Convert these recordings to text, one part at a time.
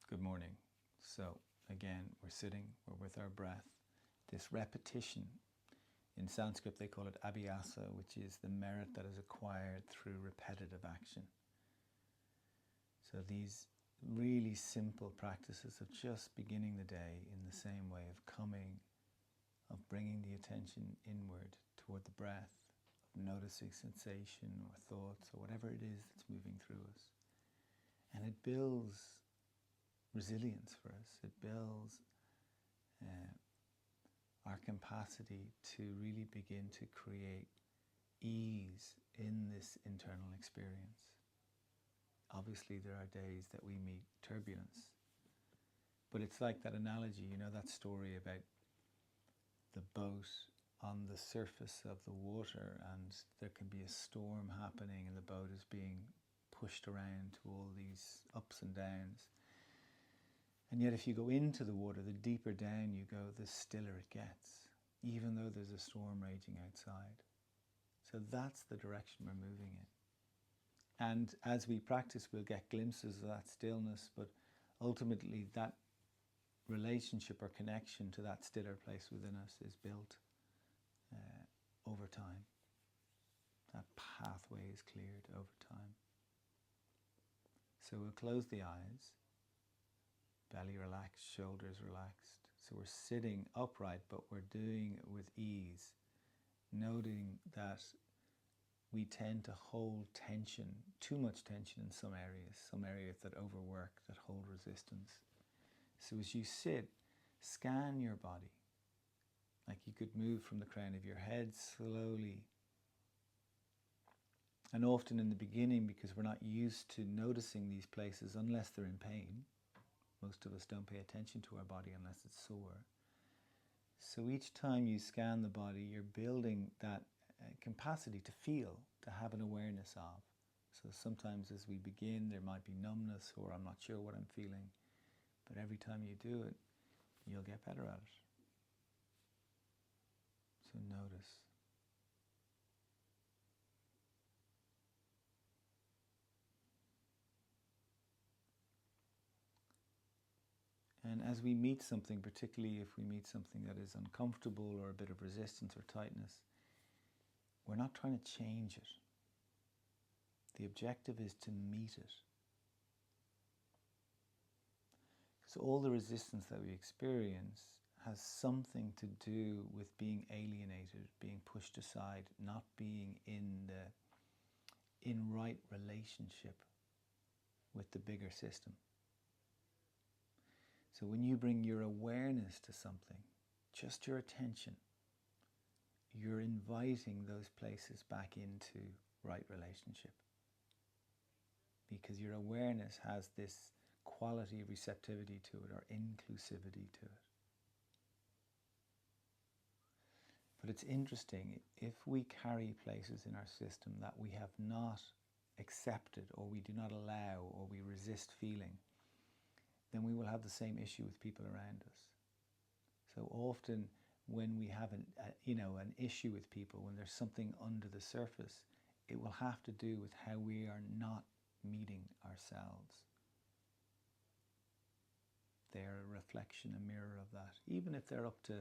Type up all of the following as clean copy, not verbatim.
Good morning. So again, we're sitting, we're with our breath. This repetition, in Sanskrit they call it abhyasa, which is the merit that is acquired through repetitive action. So these really simple practices of just beginning the day in the same way of coming, of bringing the attention inward toward the breath, of noticing sensation or thoughts or whatever it is that's moving through us. And it builds resilience for us. It builds our capacity to really begin to create ease in this internal experience. Obviously, there are days that we meet turbulence, but it's like that analogy, you know, that story about the boat on the surface of the water, and there can be a storm happening and the boat is being pushed around to all these ups and downs. And yet if you go into the water, the deeper down you go, the stiller it gets, even though there's a storm raging outside. So that's the direction we're moving in. And as we practice, we'll get glimpses of that stillness, but ultimately that relationship or connection to that stiller place within us is built over time. That pathway is cleared over time. So we'll close the eyes. Belly relaxed, shoulders relaxed. So we're sitting upright, but we're doing it with ease, noting that we tend to hold tension, too much tension in some areas that overwork, that hold resistance. So as you sit, scan your body. Like you could move from the crown of your head slowly. And often in the beginning, because we're not used to noticing these places unless they're in pain, most of us don't pay attention to our body unless it's sore. So each time you scan the body, you're building that capacity to feel, to have an awareness of. So sometimes as we begin, there might be numbness or I'm not sure what I'm feeling. But every time you do it, you'll get better at it. So notice. And as we meet something, particularly if we meet something that is uncomfortable or a bit of resistance or tightness, we're not trying to change it. The objective is to meet it. Because all the resistance that we experience has something to do with being alienated, being pushed aside, not being in right relationship with the bigger system. So when you bring your awareness to something, just your attention, you're inviting those places back into right relationship. Because your awareness has this quality of receptivity to it or inclusivity to it. But it's interesting, if we carry places in our system that we have not accepted or we do not allow or we resist feeling, then we will have the same issue with people around us. So often when we have an issue with people, when there's something under the surface, it will have to do with how we are not meeting ourselves. They're a reflection, a mirror of that. Even if they're up to,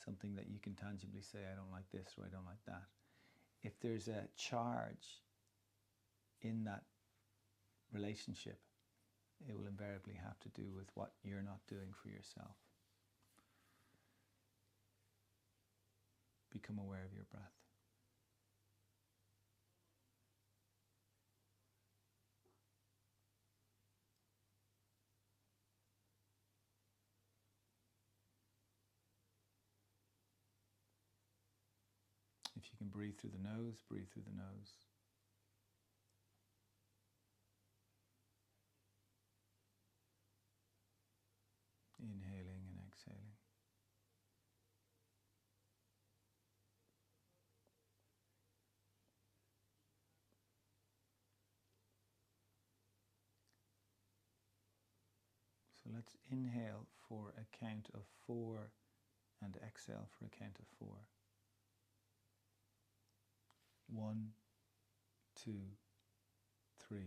something that you can tangibly say, I don't like this or I don't like that. If there's a charge in that relationship, it will invariably have to do with what you're not doing for yourself. Become aware of your breath. If you can breathe through the nose, breathe through the nose. Inhaling and exhaling. So let's inhale for a count of 4 and exhale for a count of 4. 1, 2, 3,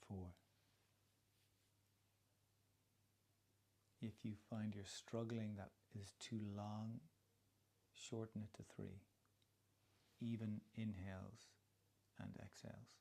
4. if you find you're struggling, that is too long, shorten it to 3. Even inhales and exhales.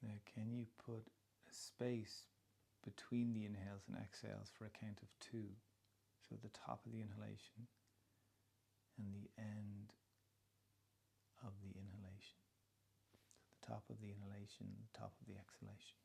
Now, can you put a space between the inhales and exhales for a count of 2? So the top of the inhalation and the end of the inhalation. So the top of the inhalation, the top of the exhalation.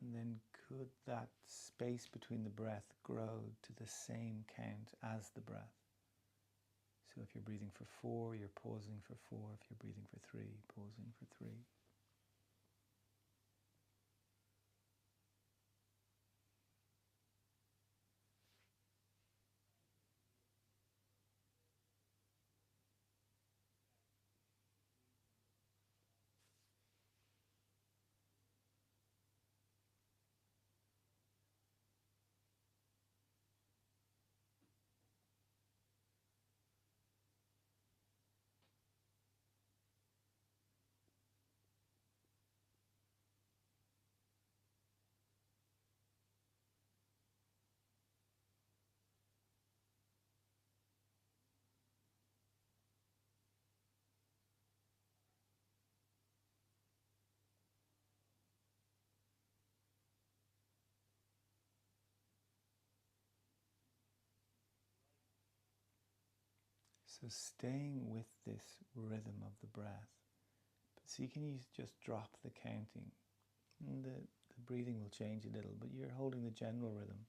And then could that space between the breath grow to the same count as the breath? So if you're breathing for 4, you're pausing for 4. If you're breathing for 3, pausing for 3. So staying with this rhythm of the breath. But see, can you just drop the counting? And the breathing will change a little, but you're holding the general rhythm.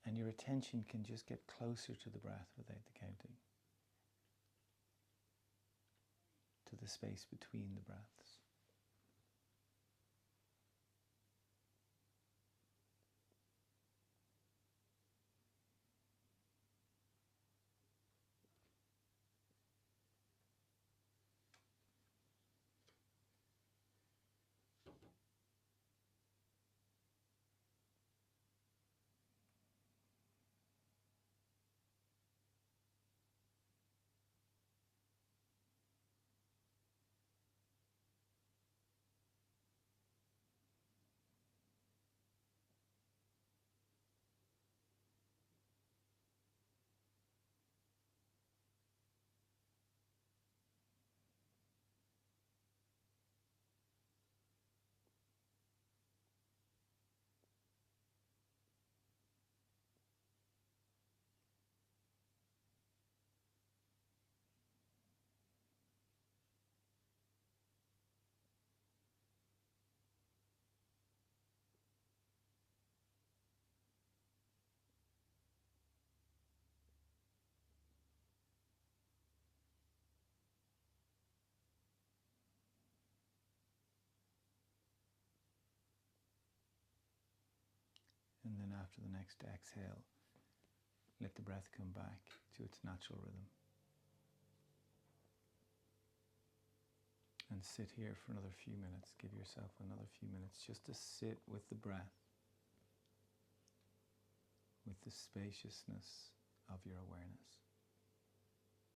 And your attention can just get closer to the breath without the counting. To the space between the breaths. And then after the next exhale, let the breath come back to its natural rhythm. And sit here for another few minutes. Give yourself another few minutes just to sit with the breath, with the spaciousness of your awareness.